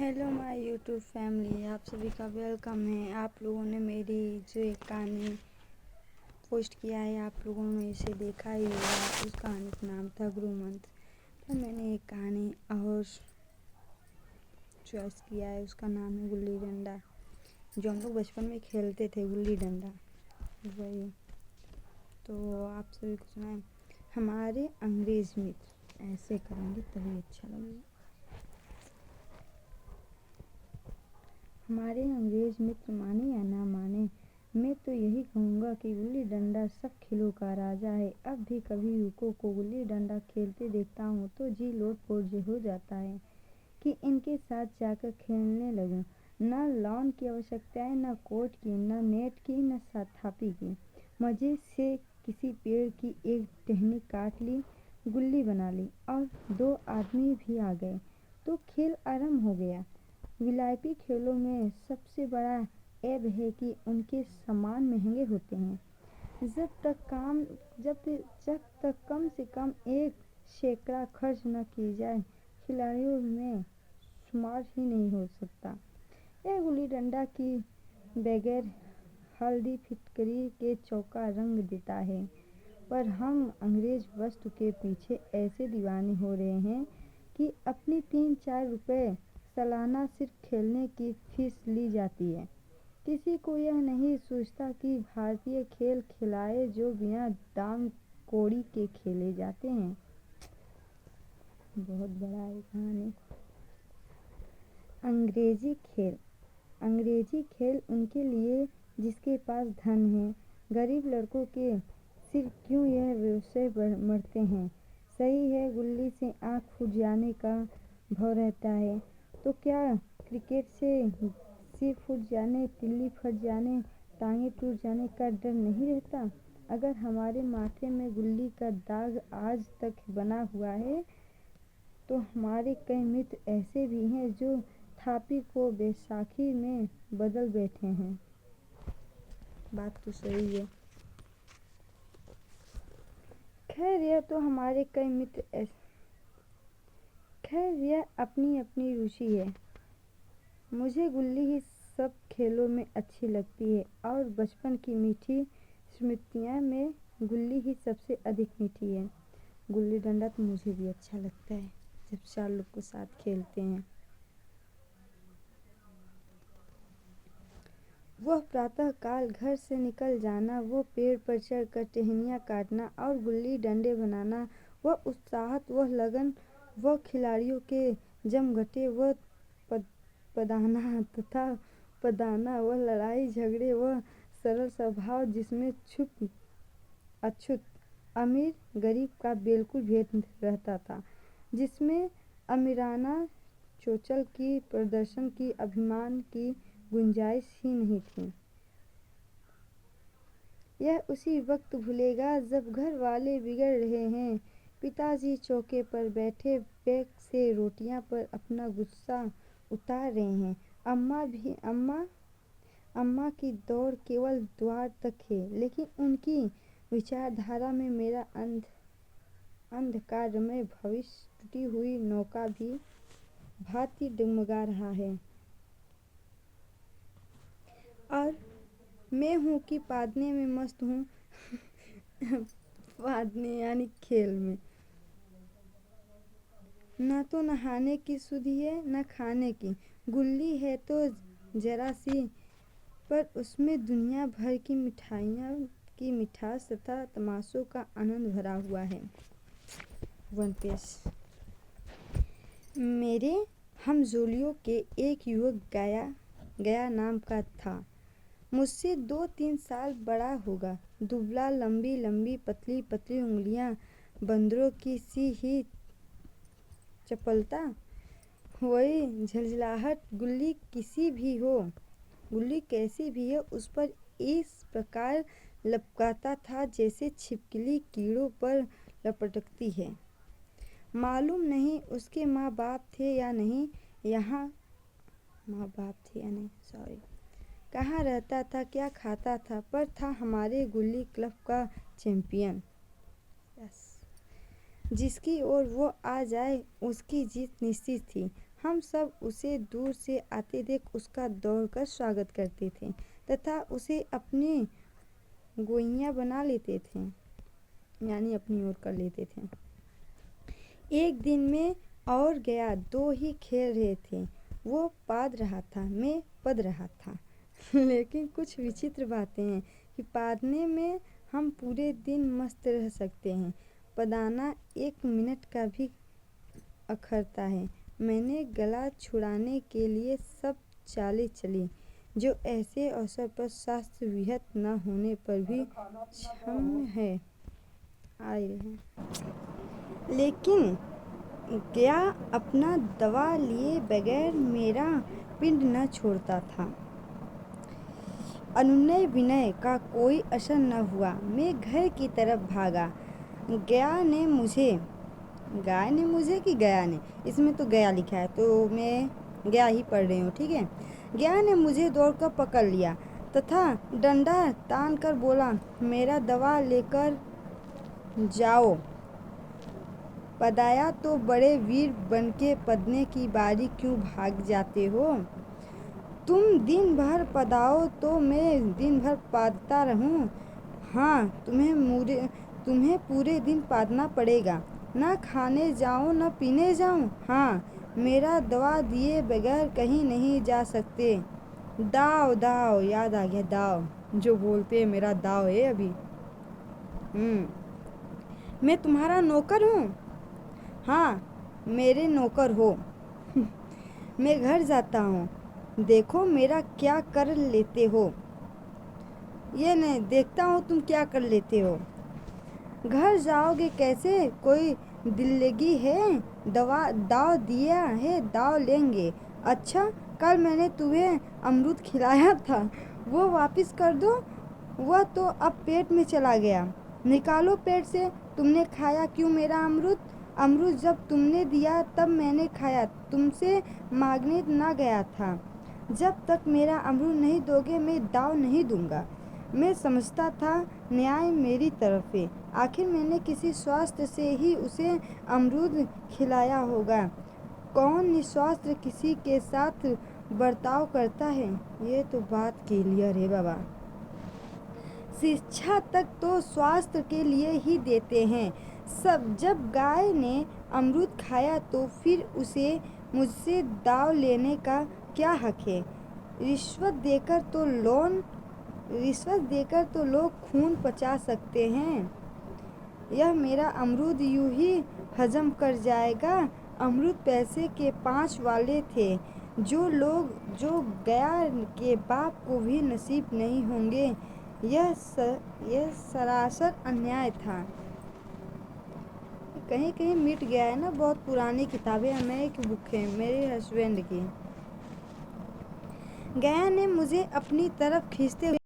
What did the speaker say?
Hello my YouTube family, आप सभी का वेलकम है। आप लोगों ने मेरी जो एक कहानी पोस्ट किया है, आप लोगों ने इसे देखा ही होगा। उस कहानी का नाम था गुरु मंत्र। तो मैंने एक कहानी और चॉइस किया है, उसका नाम है गुल्ली डंडा। जो हम लोग बचपन में खेलते थे, गुल्ली डंडा, वही। तो आप सभी को सुनाए। हमारे अंग्रेज मित्र, ऐसे करेंगे तभी अच्छा लगेगा। हमारे अंग्रेज मित्र माने या ना माने, मैं तो यही कहूँगा कि गुल्ली डंडा सब खेलों का राजा है। अब भी कभी युवकों को गुल्ली डंडा खेलते देखता हूँ तो जी लोट-पोट हो जाता है कि इनके साथ जाकर खेलने लगूं। न लॉन की आवश्यकता है, न कोर्ट की, न नेट की, न थापी की। मजे से किसी पेड़ की एक टहनी काट ली, गुल्ली बना ली और 2 आदमी भी आ गए तो खेल आरंभ हो गया। विलायती खेलों में सबसे बड़ा ऐब है कि उनके सामान महंगे होते हैं। जब तक कम से कम 1 सैकड़ा खर्च न की जाए, खिलाड़ियों में शुमार ही नहीं हो सकता। यह गुल्ली डंडा की बगैर हल्दी फिटकरी के चौका रंग देता है। पर हम अंग्रेज वस्तु के पीछे ऐसे दीवाने हो रहे हैं कि अपनी 3-4 रुपए सालाना सिर्फ खेलने की फीस ली जाती है। किसी को यह नहीं सूझता कि भारतीय खेल खिलाए जो बिना दाम कौड़ी के खेले जाते हैं। बहुत बड़ा है कहानी। अंग्रेजी खेल उनके लिए जिसके पास धन है। गरीब लड़कों के सिर क्यों यह व्यवसाय मरते हैं। सही है, गुल्ली से आँख फूट जाने का भय रहता है, तो क्या क्रिकेट से सिर फूट जाने, तिल्ली फट जाने, टांगें टूट जाने का डर नहीं रहता। अगर हमारे माथे में गुल्ली का दाग आज तक बना हुआ है, तो हमारे कई मित्र ऐसे भी हैं जो थापी को बैसाखी में बदल बैठे हैं। बात तो सही है। खैर, यह तो हमारे कई मित्र खैर, यह अपनी अपनी रुचि है। मुझे गुल्ली ही सब खेलों में अच्छी लगती है और बचपन की मीठी स्मृतियाँ में गुल्ली ही सबसे अधिक मीठी है। गुल्ली डंडा तो मुझे भी अच्छा लगता है जब 4 लोग के साथ खेलते हैं। वह प्रातः काल घर से निकल जाना, वो पेड़ पर चढ़कर टहनियाँ काटना और गुल्ली डंडे बनाना, वह उत्साह, वह लगन, वह खिलाड़ियों के जमघटे, वह पदाना, वह लड़ाई झगड़े, वह सरल स्वभाव जिसमें अछूत अमीर गरीब का बिल्कुल भेद रहता था, जिसमें अमीराना चोचल की, प्रदर्शन की, अभिमान की गुंजाइश ही नहीं थी। यह उसी वक्त भूलेगा जब घर वाले बिगड़ रहे हैं, पिताजी चौके पर बैठे बैग से रोटियां पर अपना गुस्सा उतार रहे हैं, अम्मा की दौड़ केवल द्वार तक है, लेकिन उनकी विचारधारा में मेरा अंधकारमय भविष्य टूटी हुई नौका भी भांति डगमगा रहा है। और मैं हूँ कि पादने में मस्त हूँ। पादने यानी खेल में। न तो नहाने की सुधि है, न खाने की। गुल्ली है तो जरा सी, पर उसमें दुनिया भर की मिठाइयों की मिठास तथा तमाशों का आनंद भरा हुआ है। 1 पेज। मेरे हमजोलियों के एक युवक गया नाम का था। मुझसे 2-3 साल बड़ा होगा। दुबला, लंबी लंबी पतली पतली उंगलियां, बंदरों की सी ही चपलता, वही झलझलाहट। गुल्ली कैसी भी है, उस पर इस प्रकार लपकाता था जैसे छिपकली कीड़ों पर लपकती है। मालूम नहीं उसके माँ बाप थे या नहीं, कहाँ रहता था, क्या खाता था, पर था हमारे गुल्ली क्लब का चैंपियन। जिसकी ओर वो आ जाए उसकी जीत निश्चित थी। हम सब उसे दूर से आते देख उसका दौड़कर स्वागत करते थे तथा उसे अपने गोइयां बना लेते थे, यानी अपनी ओर कर लेते थे। एक दिन मैं और गया दो ही खेल रहे थे। वो पाद रहा था, मैं पद रहा था। लेकिन कुछ विचित्र बातें हैं कि पादने में हम पूरे दिन मस्त रह सकते हैं, पदाना 1 मिनट का भी अखरता है। मैंने गला छुड़ाने के लिए सब चालें चली जो ऐसे अवसर पर शास्त्र विहित न होने पर भी क्षम्य है। आए हैं। लेकिन गया अपना दवा लिए बगैर मेरा पिंड न छोड़ता था। अनुनय विनय का कोई असर न हुआ। मैं घर की तरफ भागा। गाय ने मुझे कि गया ने, इसमें तो गया लिखा है तो मैं गया ही पढ़ रही हूँ, ठीक है। गया ने मुझे दौड़कर पकड़ लिया तथा डंडा तान कर बोला, मेरा दवा लेकर जाओ। पदाया तो बड़े वीर बनके पदने की बारी क्यों भाग जाते हो? तुम दिन भर पदाओ तो मैं दिन भर पादता रहूं? हाँ, तुम्हें पूरे दिन पादना पड़ेगा। न खाने जाऊं न पीने जाऊं। हाँ, मेरा दवा दिए बगैर कहीं नहीं जा सकते। दाव दाव, याद आ गया दाव, जो बोलते हैं मेरा दाव है अभी। मैं तुम्हारा नौकर हूँ। हाँ, मेरे नौकर हो। मैं घर जाता हूँ, देखो मेरा क्या कर लेते हो। ये नहीं, देखता हूँ तुम क्या कर लेते हो। घर जाओगे कैसे? कोई दिल्लगी है? दाव दिया है, दाव लेंगे। अच्छा, कल मैंने तुम्हें अमरूद खिलाया था, वो वापस कर दो। वह तो अब पेट में चला गया। निकालो पेट से। तुमने खाया क्यों मेरा अमरूद? अमरूद जब तुमने दिया तब मैंने खाया, तुमसे मांगने ना गया था। जब तक मेरा अमरूद नहीं दोगे मैं दाव नहीं दूंगा। मैं समझता था न्याय मेरी तरफ है। आखिर मैंने किसी स्वास्थ्य से ही उसे अमरूद खिलाया होगा। कौन निस्वार्थ किसी के साथ बर्ताव करता है? ये तो बात क्लियर है बाबा। शिक्षा तक तो स्वास्थ्य के लिए ही देते हैं सब। जब गाय ने अमरूद खाया तो फिर उसे मुझसे दाव लेने का क्या हक है? रिश्वत देकर तो लोग खून पचा सकते हैं। यह मेरा अमरूद यूं ही हजम कर जाएगा। अमरूद पैसे के 5 वाले थे, जो गया के बाप को भी नसीब नहीं होंगे। यह सरासर अन्याय था। कहीं कहीं मिट गया है ना, बहुत पुरानी किताबें हमें एक बुक है मेरे हस्बैंड की। गया ने मुझे अपनी तरफ खींचते हुए